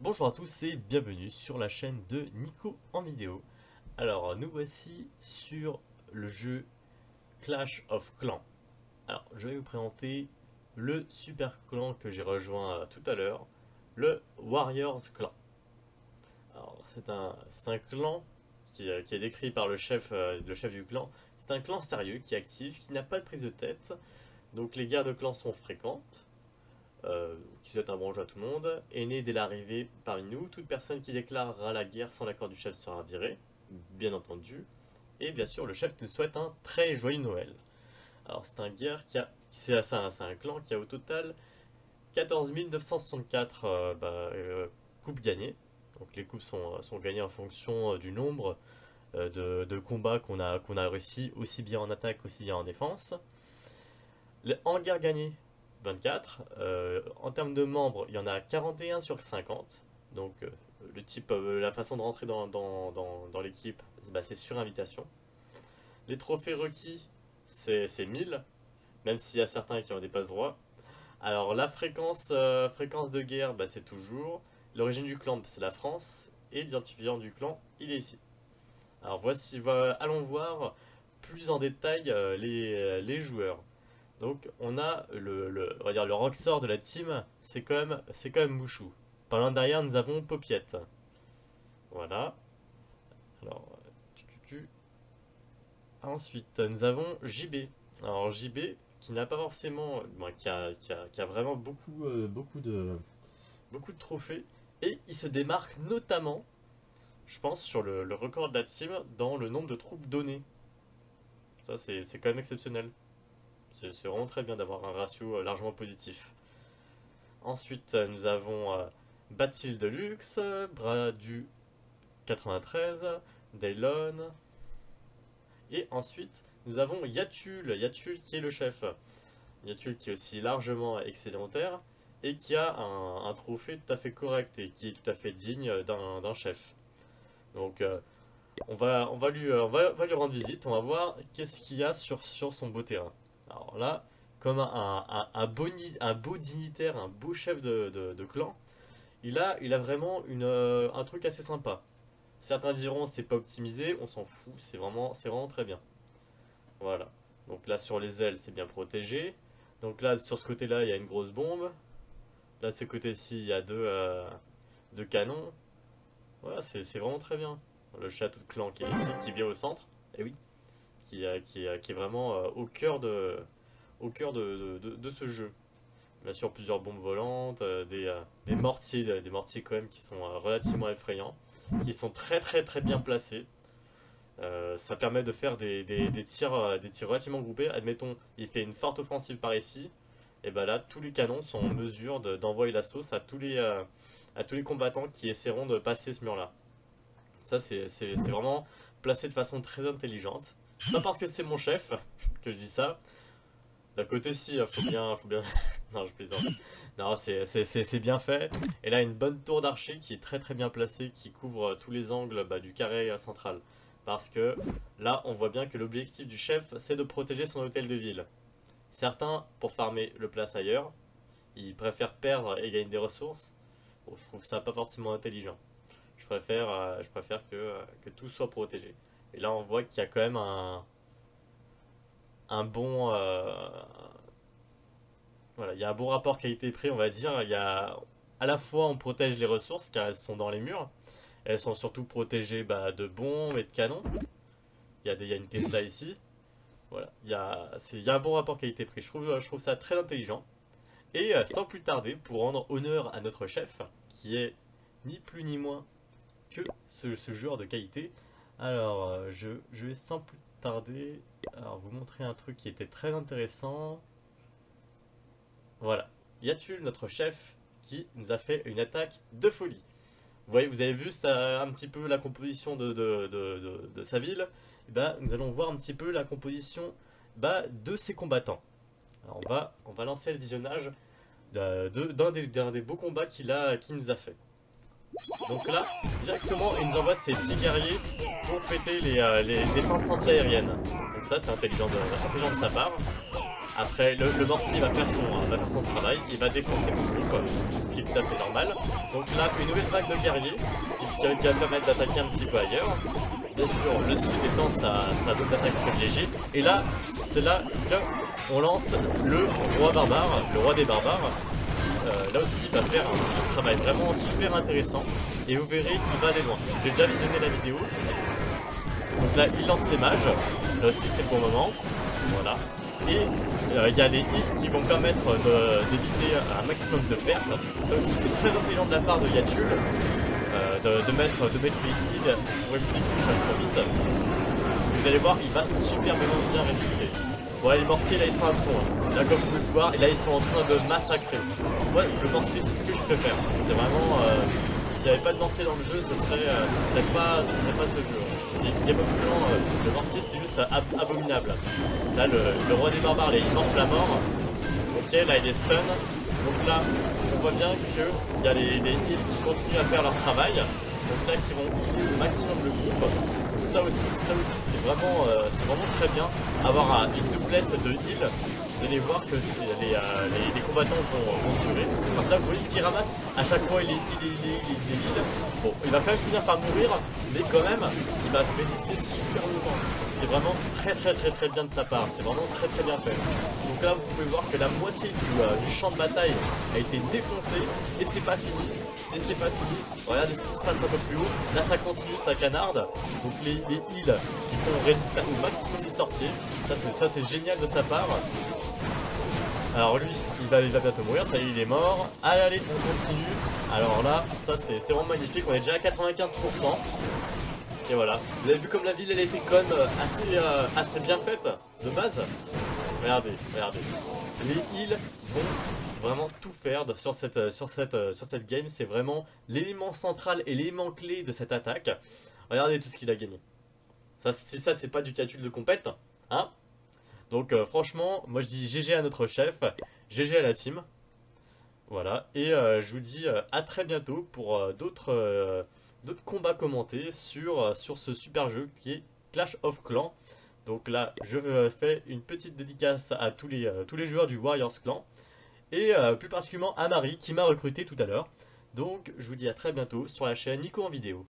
Bonjour à tous et bienvenue sur la chaîne de Nico en vidéo. Alors nous voici sur le jeu Clash of Clans. Alors je vais vous présenter le super clan que j'ai rejoint tout à l'heure, le Warriors Clan. Alors c'est un clan qui est décrit par le chef du clan. C'est un clan sérieux qui est actif, qui n'a pas de prise de tête. Donc les guerres de clans sont fréquentes. Qui souhaite un bon jeu à tout le monde, est né dès l'arrivée parmi nous. Toute personne qui déclarera la guerre sans l'accord du chef sera virée, bien entendu. Et bien sûr, le chef te souhaite un très joyeux Noël. Alors, c'est c'est un clan qui a au total 14 964 coupes gagnées. Donc, les coupes sont gagnées en fonction du nombre de combats qu'on a réussi, aussi bien en attaque, aussi bien en défense. En guerre gagnée, 24. En termes de membres, il y en a 41 sur 50. Donc la façon de rentrer dans l'équipe, c'est sur invitation. Les trophées requis, c'est 1000, même s'il y a certains qui en dépassent droit. Alors la fréquence de guerre, c'est toujours. L'origine du clan, c'est la France. Et l'identifiant du clan, il est ici. Alors allons voir plus en détail les joueurs. Donc on a on va dire le rockstar de la team, c'est quand même Mouchou. Par l'un derrière nous avons Popiette. Voilà. Alors, ensuite nous avons JB. Alors JB qui n'a pas forcément, qui a vraiment beaucoup de trophées et il se démarque notamment, je pense, sur le record de la team dans le nombre de troupes données. Ça c'est quand même exceptionnel. C'est vraiment très bien d'avoir un ratio largement positif. Ensuite, nous avons Bathilde Deluxe, Bradu 93, Daylon. Et ensuite, nous avons Yatul qui est le chef. Yatul qui est aussi largement excédentaire et qui a un trophée tout à fait correct et qui est tout à fait digne d'un chef. Donc, on va lui rendre visite, on va voir qu'est-ce qu'il y a sur son beau terrain. Alors là, comme un beau dignitaire, un beau chef de clan, il a vraiment un truc assez sympa. Certains diront c'est pas optimisé, on s'en fout, c'est vraiment très bien. Voilà. Donc là sur les ailes c'est bien protégé. Donc là sur ce côté-là il y a une grosse bombe. Là de ce côté-ci il y a deux canons. Voilà, c'est vraiment très bien. Le château de clan qui est ici, qui est bien au centre. Et oui. Qui est vraiment au cœur de ce jeu. Bien sûr, plusieurs bombes volantes, des mortiers quand même qui sont relativement effrayants, qui sont très bien placés. Ça permet de faire des tirs relativement groupés. Admettons, il fait une forte offensive par ici, et ben là, tous les canons sont en mesure d'envoyer la sauce à tous les combattants qui essaieront de passer ce mur-là. Ça, c'est vraiment placé de façon très intelligente. Pas parce que c'est mon chef que je dis ça. D'un côté, si, faut bien. Non, je plaisante. Non, c'est bien fait. Et là, une bonne tour d'archer qui est très bien placée, qui couvre tous les angles du carré central. Parce que là, on voit bien que l'objectif du chef, c'est de protéger son hôtel de ville. Certains, pour farmer le place ailleurs, ils préfèrent perdre et gagner des ressources. Bon, je trouve ça pas forcément intelligent. Je préfère que tout soit protégé. Et là, on voit qu'il y a quand même un bon... voilà, il y a un bon rapport qualité-prix, on va dire. Il y a, à la fois, on protège les ressources, car elles sont dans les murs. Elles sont surtout protégées de bombes et de canons. Il y a une Tesla ici. Voilà, il y a un bon rapport qualité-prix. Je trouve ça très intelligent. Et sans plus tarder, pour rendre honneur à notre chef, qui est ni plus ni moins que ce joueur de qualité. Alors, je vais sans plus tarder vous montrer un truc qui était très intéressant. Voilà, Yatul, notre chef, qui nous a fait une attaque de folie. Vous avez vu un petit peu la composition de sa ville. Et nous allons voir un petit peu la composition de ses combattants. Alors on va lancer le visionnage d'un des beaux combats qu'il nous a fait. Donc là, directement, il nous envoie ses petits guerriers pour péter les défenses anti-aériennes. Donc ça, c'est intelligent de sa part. Après, le mortier va faire son travail, il va défoncer tout le groupe, ce qui est tout à fait normal. Donc là, une nouvelle vague de guerriers qui va permettre d'attaquer un petit peu ailleurs. Bien sûr, le sud étant sa zone d'attaque privilégiée. Et là, c'est là qu'on lance le roi barbare, le roi des barbares. Là aussi, il va faire un travail vraiment super intéressant. Et vous verrez qu'il va aller loin. J'ai déjà visionné la vidéo. Donc là, il lance ses mages. Là aussi, c'est le bon moment. Voilà. Et il y a les hits qui vont permettre d'éviter un maximum de pertes. Ça aussi, c'est très intelligent de la part de Yatul. De mettre les heals pour éviter qu'il crève trop vite. Vous allez voir, il va super bien résister. Ouais, les mortiers là ils sont à fond. Hein. Là, comme vous pouvez le voir, et là ils sont en train de massacrer. Moi, le mortier, c'est ce que je préfère. C'est vraiment. S'il n'y avait pas de mortier dans le jeu, ce serait pas ce jeu. Il y a beaucoup de gens. Le mortier, c'est juste abominable. Là, le roi des barbares, là, il porte la mort. Ok, là il est stun. Donc là, on voit bien qu'il y a les heals qui continuent à faire leur travail. Donc là, qui vont healer au maximum le groupe. Donc ça aussi, c'est vraiment très bien. Avoir une doublette de heal, vous allez voir que les combattants vont durer. Parce que là, vous voyez ce qu'il ramasse. À chaque fois, il heal. Bon, il va quand même finir par mourir, mais quand même, il va résister super longtemps. C'est vraiment très bien de sa part. C'est vraiment très bien fait. Donc là, vous pouvez voir que la moitié du champ de bataille a été défoncé et c'est pas fini. Regardez ce qui se passe un peu plus haut. Là, ça continue, ça canarde. Donc les heals qui font résister au maximum des sorties. Ça, c'est génial de sa part. Alors lui, il va bientôt mourir. Ça y est, il est mort. Allez, on continue. Alors là, ça c'est vraiment magnifique. On est déjà à 95%. Et voilà. Vous avez vu comme la ville, elle était quand même assez bien faite de base. Regardez. Les heals vont vraiment tout faire sur cette game. C'est vraiment l'élément central et l'élément clé de cette attaque. Regardez tout ce qu'il a gagné. Ça, c'est pas du calcul de compète, hein. Donc franchement, moi je dis GG à notre chef, GG à la team. Voilà, et je vous dis à très bientôt pour d'autres combats commentés sur ce super jeu qui est Clash of Clans. Donc là, je fais une petite dédicace à tous les joueurs du Warriors Clan. Et plus particulièrement à Marie qui m'a recruté tout à l'heure. Donc je vous dis à très bientôt sur la chaîne Nico en vidéo.